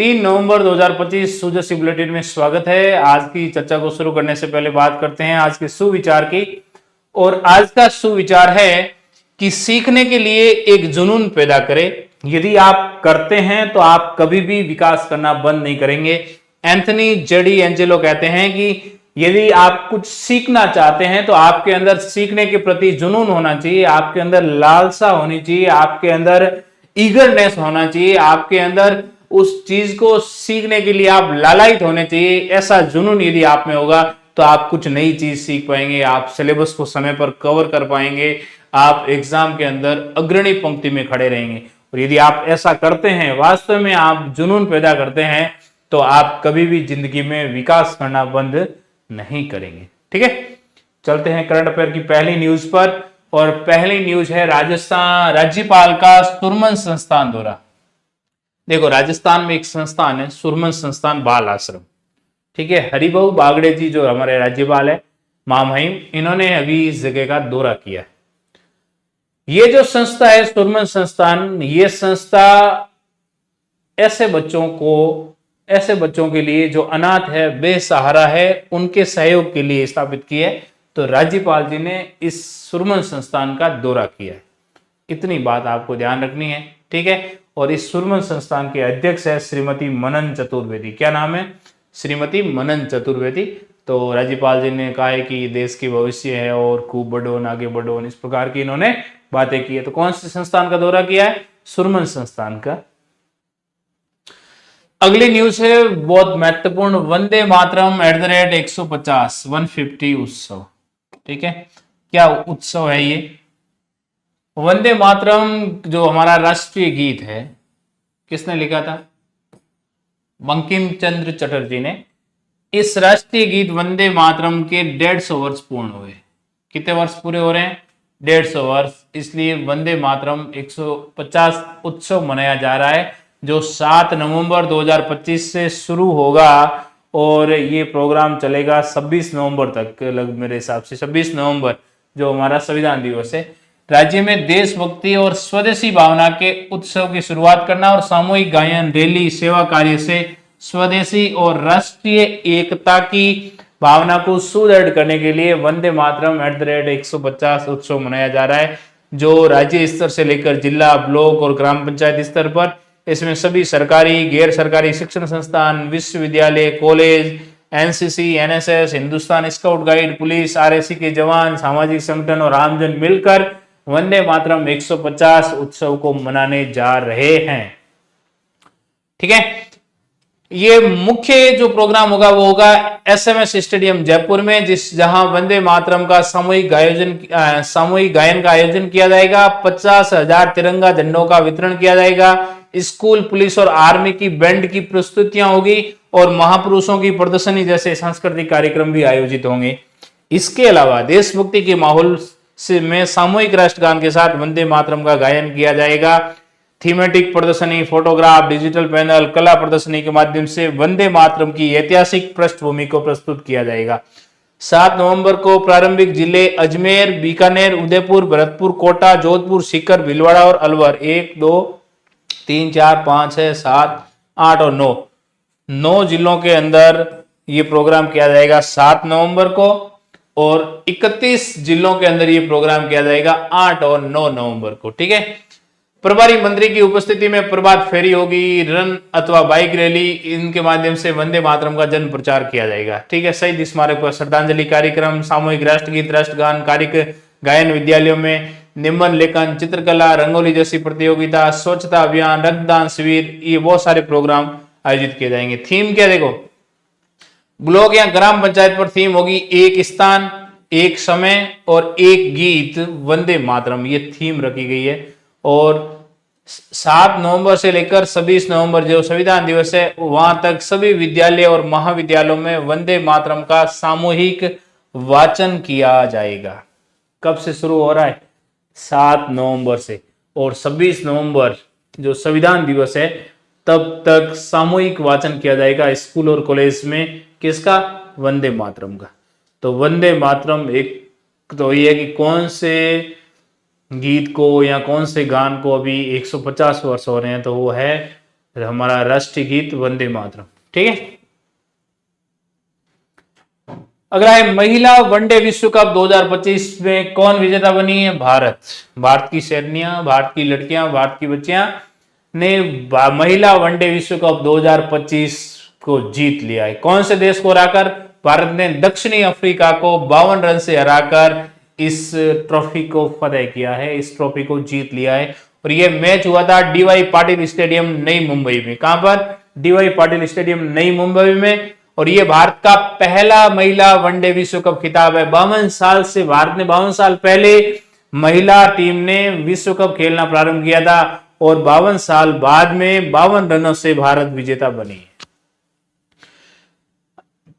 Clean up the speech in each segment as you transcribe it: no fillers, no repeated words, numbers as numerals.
3 नवंबर 2025 सुजसी bulletin में स्वागत है। आज की चर्चा को शुरू करने से पहले बात करते हैं आज के सुविचार की। और आज का सुविचार है कि सीखने के लिए एक जुनून पैदा करें। यदि आप करते हैं तो आप कभी भी विकास करना बंद नहीं करेंगे। एंथनी जेडी एंजेलो कहते हैं कि यदि आप कुछ सीखना चाहते हैं तो आपके अंदर सीखने के प्रति जुनून होना चाहिए, आपके अंदर लालसा होनी चाहिए, आपके अंदर ईगरनेस होना चाहिए, आपके अंदर उस चीज को सीखने के लिए आप लालायित होने चाहिए। ऐसा जुनून यदि आप में होगा तो आप कुछ नई चीज सीख पाएंगे, आप सिलेबस को समय पर कवर कर पाएंगे, आप एग्जाम के अंदर अग्रणी पंक्ति में खड़े रहेंगे। और यदि आप ऐसा करते हैं, वास्तव में आप जुनून पैदा करते हैं, तो आप कभी भी जिंदगी में विकास करना बंद नहीं करेंगे। ठीक है, चलते हैं करंट अफेयर की पहली न्यूज पर। और पहली न्यूज है राजस्थान राज्यपाल का सुरमन संस्थान दौरा। देखो, राजस्थान में एक संस्थान है सुरमन संस्थान बाल आश्रम। ठीक है, हरिभाऊ बागड़े जी जो हमारे राज्यपाल है महामहिम, इन्होंने अभी इस जगह का दौरा किया है। ये जो संस्था है सुरमन संस्थान, ये संस्था ऐसे बच्चों के लिए जो अनाथ है, बेसहारा है, उनके सहयोग के लिए स्थापित की है। तो राज्यपाल जी ने इस सुरमन संस्थान का दौरा किया है। इतनी बात आपको ध्यान रखनी है। ठीक है, और इस सुरमन संस्थान के अध्यक्ष है श्रीमती मनन चतुर्वेदी। क्या नाम है? श्रीमती मनन चतुर्वेदी। तो राज्यपाल जी ने कहा है कि देश की भविष्य है और खूब बढ़ो, आगे बढ़ो, इस प्रकार की इन्होंने बातें की है। तो कौन से संस्थान का दौरा किया है? सुरमन संस्थान का। अगली न्यूज है बहुत महत्वपूर्ण, वंदे मातरम @150 150 उत्सव। ठीक है, क्या उत्सव है ये? वंदे मातरम जो हमारा राष्ट्रीय गीत है, किसने लिखा था? बंकिम चंद्र चटर्जी ने। इस राष्ट्रीय गीत वंदे मातरम के 150 वर्ष पूर्ण हुए। कितने वर्ष पूरे हो रहे हैं? 150 वर्ष। इसलिए वंदे मातरम 150 उत्सव मनाया जा रहा है, जो 7 नवंबर 2025 से शुरू होगा और ये प्रोग्राम चलेगा 26 नवंबर तक। मेरे हिसाब से 26 नवंबर जो हमारा संविधान दिवस है। राज्य में देशभक्ति और स्वदेशी भावना के उत्सव की शुरुआत करना और सामूहिक गायन, रैली, सेवा कार्य से स्वदेशी और राष्ट्रीय एकता की भावना को सुदृढ़ करने के लिए वंदे मातरम @150 उत्सव मनाया जा रहा है, जो राज्य स्तर से लेकर जिला, ब्लॉक और ग्राम पंचायत स्तर पर। इसमें सभी सरकारी, गैर सरकारी शिक्षण संस्थान, विश्वविद्यालय, college, NCC, NSS, Hindustan scout guide, police, RAC के जवान, सामाजिक संगठन और आमजन मिलकर वंदे मातरम 150 उत्सव को मनाने जा रहे हैं। ठीक है, ये मुख्य जो प्रोग्राम होगा वो होगा एसएमएस स्टेडियम जयपुर में, जहां वंदे मातरम का सामूहिक गायन का आयोजन किया जाएगा। 50,000 तिरंगा झंडों का वितरण किया जाएगा। स्कूल, पुलिस और आर्मी की बैंड की प्रस्तुतियां होगी और महापुरुषों की प्रदर्शनी जैसे सांस्कृतिक कार्यक्रम भी आयोजित होंगे। इसके अलावा देशभक्ति के माहौल में सामूहिक राष्ट्रगान के साथ वंदे मातरम का गायन किया जाएगा। थीमेटिक प्रदर्शनी, फोटोग्राफ, डिजिटल पैनल, कला प्रदर्शनी के माध्यम से वंदे मातरम की ऐतिहासिक पृष्ठभूमि को प्रस्तुत किया जाएगा। 7 नवंबर को प्रारंभिक जिले अजमेर, बीकानेर, उदयपुर, भरतपुर, कोटा, जोधपुर, सीकर, भीलवाड़ा और अलवर 1, 2, 3, 4, 5, 6, 7, 8 और 9 जिलों के अंदर ये प्रोग्राम किया जाएगा 7 नवंबर को। और 31 जिलों के अंदर ये प्रोग्राम किया जाएगा 8 और 9 नवंबर को। ठीक है, प्रभारी मंत्री की उपस्थिति में प्रभात फेरी होगी, रन अथवा बाइक रैली, इनके माध्यम से वंदे मातरम का जन प्रचार किया जाएगा। ठीक है, शहीद स्मारक पर श्रद्धांजलि कार्यक्रम, सामूहिक राष्ट्रगीत, राष्ट्रगान कार्यक्रम, गायन, विद्यालयों में निबंध लेखन, चित्रकला, रंगोली जैसी प्रतियोगिता, स्वच्छता अभियान, रक्तदान शिविर, ये बहुत सारे प्रोग्राम आयोजित किए जाएंगे। थीम क्या? देखो, ब्लॉक या ग्राम पंचायत पर थीम होगी एक स्थान, एक समय और एक गीत वंदे मातरम, ये थीम रखी गई है। और 7 नवंबर से लेकर 26 नवंबर जो संविधान दिवस है वहां तक सभी विद्यालय और महाविद्यालयों में वंदे मातरम का सामूहिक वाचन किया जाएगा। कब से शुरू हो रहा है? 7 नवंबर से। और 26 नवंबर जो संविधान दिवस है तब तक सामूहिक वाचन किया जाएगा स्कूल और कॉलेज में। किसका? वंदे मातरम का। तो वंदे मातरम एक तो ये है कि कौन से गीत को या कौन से गान को अभी 150 वर्ष हो रहे हैं, तो वो है हमारा राष्ट्रीय गीत वंदे मातरम। ठीक है, अगला है महिला वनडे विश्व कप 2025 में कौन विजेता बनी है? भारत। भारत की सैनियां, भारत की लड़कियां, भारत की बच्चियां ने महिला वनडे विश्व कप 2025 को जीत लिया है। कौन से देश को हराकर? भारत ने दक्षिणी अफ्रीका को 52 रन से हराकर इस ट्रॉफी को फतेह किया है, इस ट्रॉफी को जीत लिया है। और यह मैच हुआ था डीवाई पाटिल स्टेडियम नई मुंबई में। कहां पर? डीवाई पाटिल स्टेडियम नई मुंबई में। और ये भारत का पहला महिला वनडे विश्व कप खिताब है। 52 साल से, भारत ने 52 साल पहले महिला टीम ने विश्व कप खेलना प्रारंभ किया था और 52 साल बाद में 52 रनों से भारत विजेता बनी।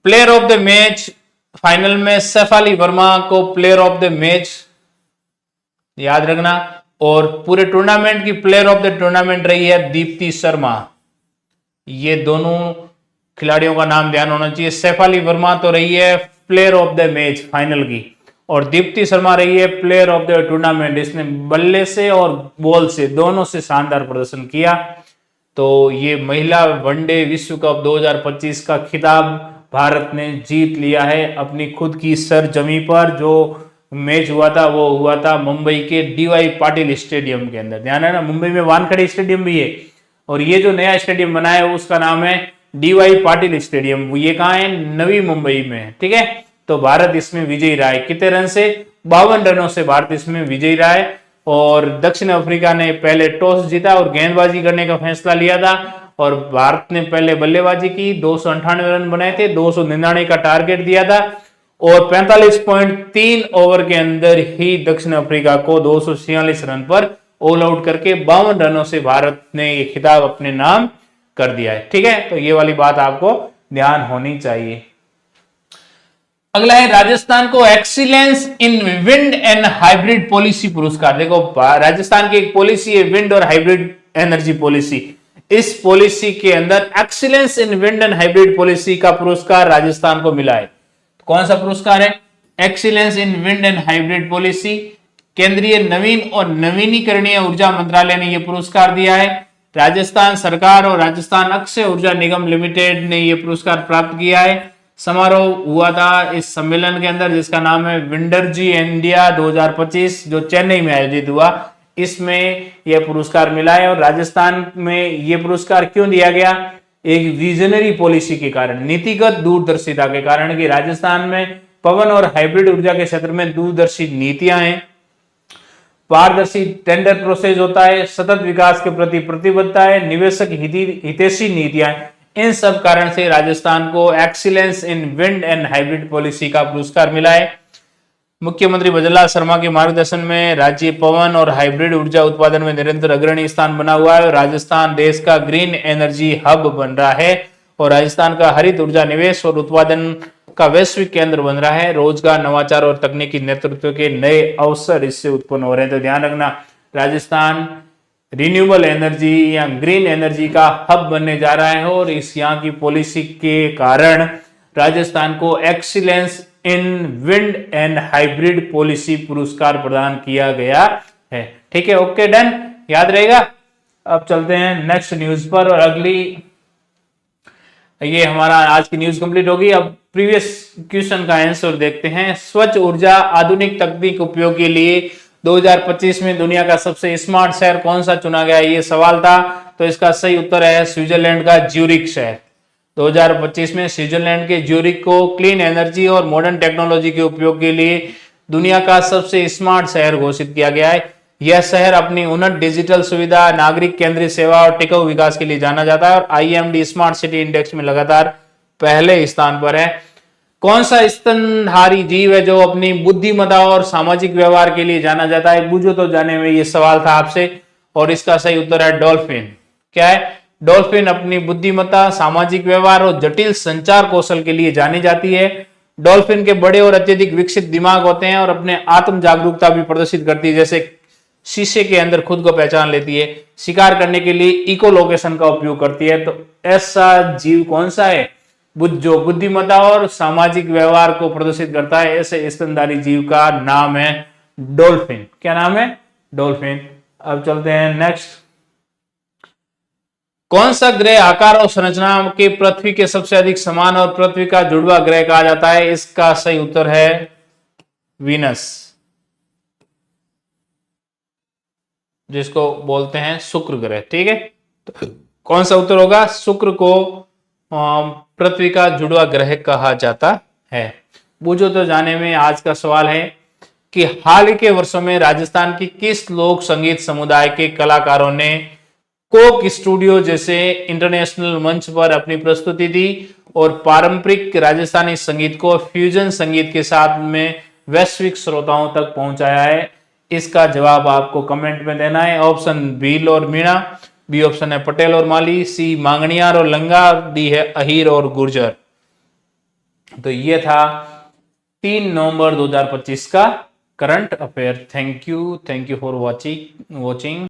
Player of the match, final में शेफाली वर्मा को प्लेयर ऑफ द मैच याद रखना। और पूरे टूर्नामेंट की प्लेयर ऑफ द टूर्नामेंट रही है दीप्ति शर्मा। ये दोनों खिलाड़ियों का नाम ध्यान होना चाहिए। शेफाली वर्मा तो रही है player of the match final की, और दीप्ति शर्मा रही है प्लेयर ऑफ द टूर्नामेंट। इसने बल्ले से और बॉल से दोनों से शानदार प्रदर्शन किया। तो ये महिला वनडे विश्व कप 2025 का खिताब भारत ने जीत लिया है अपनी खुद की सरजमी पर। जो मैच हुआ था वो हुआ था मुंबई के डीवाई पाटिल स्टेडियम के अंदर। ध्यान है ना, मुंबई में वानखेड़े स्टेडियम भी है, और ये जो नया स्टेडियम बना है उसका नाम है डीवाई पाटिल स्टेडियम। ये कहाँ है? नवी मुंबई में है। ठीक है, तो भारत इसमें विजयी रहा है। कितने रन से? 52 रनों से भारत इसमें विजयी रहा है। और दक्षिण अफ्रीका ने पहले टॉस जीता और गेंदबाजी करने का फैसला लिया था, और भारत ने पहले बल्लेबाजी की। 298 रन बनाए थे, 299 का टारगेट दिया था, और 45.3 ओवर के अंदर ही दक्षिण अफ्रीका को 246 रन पर ऑल आउट करके 52 रनों से भारत ने ये खिताब अपने नाम कर दिया है। ठीक है, तो ये वाली बात आपको ध्यान होनी चाहिए। अगला है राजस्थान को excellence in wind and hybrid policy पुरस्कार। देखो, राजस्थान की एक पॉलिसी है विंड और हाइब्रिड एनर्जी पॉलिसी। इस पॉलिसी के अंदर excellence in wind and hybrid policy का पुरस्कार राजस्थान को मिला है। कौन सा पुरस्कार है? Excellence in wind and hybrid policy. केंद्रीय नवीन और नवीनीकरणीय ऊर्जा मंत्रालय ने यह पुरस्कार दिया है। राजस्थान सरकार और राजस्थान अक्षय ऊर्जा निगम लिमिटेड ने यह पुरस्कार प्राप्त किया है। समारोह हुआ था इस सम्मेलन के अंदर जिसका नाम है विंडरजी इंडिया 2025, जो चेन्नई में आयोजित हुआ। इसमें यह पुरस्कार मिला है। और राजस्थान में यह पुरस्कार क्यों दिया गया? एक विजनरी पॉलिसी के कारण, नीतिगत दूरदर्शिता के कारण, कि राजस्थान में पवन और हाइब्रिड ऊर्जा के क्षेत्र में दूरदर्शी नीतियां हैं, पारदर्शी टेंडर प्रोसेस होता है, सतत विकास के प्रति प्रतिबद्धता है, निवेशक हितैषी नीतियां। इन सब कारण से राजस्थान को excellence in wind and hybrid policy का पुरस्कार मिला है। मुख्यमंत्री भजनलाल शर्मा के मार्गदर्शन में राज्य पवन और हाइब्रिड ऊर्जा उत्पादन में निरंतर अग्रणी स्थान बना हुआ है। राजस्थान देश का ग्रीन एनर्जी हब बन रहा है, और राजस्थान का हरित ऊर्जा निवेश और उत्पादन का वैश्विक केंद्र बन रहा है। रोजगार, नवाचार और तकनीकी नेतृत्व के नए अवसर इससे उत्पन्न हो रहे हैं। तो ध्यान रखना, राजस्थान रिन्यूएबल एनर्जी या ग्रीन एनर्जी का हब बनने जा रहा है, और इस यहाँ की पॉलिसी के कारण राजस्थान को excellence in wind and hybrid policy पुरस्कार प्रदान किया गया है। ठीक है, ओके, डन, याद रहेगा। अब चलते हैं नेक्स्ट न्यूज पर, और अगली, ये हमारा आज की न्यूज कंप्लीट होगी। अब प्रीवियस क्वेश्चन का आंसर देखते हैं। स्वच्छ ऊर्जा आधुनिक तकनीक उपयोग के लिए 2025 में दुनिया का सबसे स्मार्ट शहर कौन सा चुना गया? ये सवाल था, तो इसका सही उत्तर है स्विट्जरलैंड का ज्यूरिख शहर। 2025 में स्विट्जरलैंड के ज्यूरिख को क्लीन एनर्जी और मॉडर्न टेक्नोलॉजी के उपयोग के लिए दुनिया का सबसे स्मार्ट शहर घोषित किया गया है। यह शहर अपनी उन्नत डिजिटल सुविधा, नागरिक केंद्रित सेवा और टिकाऊ विकास के लिए जाना जाता है, और IMD स्मार्ट सिटी इंडेक्स में लगातार पहले स्थान पर है। कौन सा स्तनधारी जीव है जो अपनी बुद्धिमत्ता और सामाजिक व्यवहार के लिए जाना जाता है? बूझो तो जाने में ये सवाल था आपसे, और इसका सही उत्तर है डॉल्फिन। क्या है? डॉल्फिन अपनी बुद्धिमत्ता, सामाजिक व्यवहार और जटिल संचार कौशल के लिए जानी जाती है। डॉल्फिन के बड़े और अत्यधिक विकसित दिमाग होते हैं और अपने आत्म जागरूकता भी प्रदर्शित करती है, जैसे शीशे के अंदर खुद को पहचान लेती है। शिकार करने के लिए इकोलोकेशन का उपयोग करती है। तो ऐसा जीव कौन सा है जो बुद्धिमत्ता और सामाजिक व्यवहार को प्रदर्शित करता है? ऐसे स्तनधारी जीव का नाम है डॉल्फिन। क्या नाम है? डॉल्फिन। अब चलते हैं नेक्स्ट। कौन सा ग्रह आकार और संरचना के पृथ्वी के सबसे अधिक समान और पृथ्वी का जुड़वा ग्रह कहा जाता है? इसका सही उत्तर है वीनस, जिसको बोलते हैं शुक्र ग्रह। ठीक है, तो कौन सा उत्तर होगा? शुक्र को पृथ्वी का जुड़वा ग्रह कहा जाता है। बूझो तो जाने में आज का सवाल है कि हाल के वर्षों में राजस्थान की किस लोक संगीत समुदाय के कलाकारों ने कोक स्टूडियो जैसे इंटरनेशनल मंच पर अपनी प्रस्तुति दी और पारंपरिक राजस्थानी संगीत को फ्यूजन संगीत के साथ में वैश्विक श्रोताओं तक पहुंचाया है? इसका जवाब आपको कमेंट में देना है। ऑप्शन भील और मीणा, बी ऑप्शन है पटेल और माली, सी मांगणियार और लंगा, डी है अहीर और गुर्जर। तो ये था 3 नवंबर 2025 का current affair. Thank you for watching.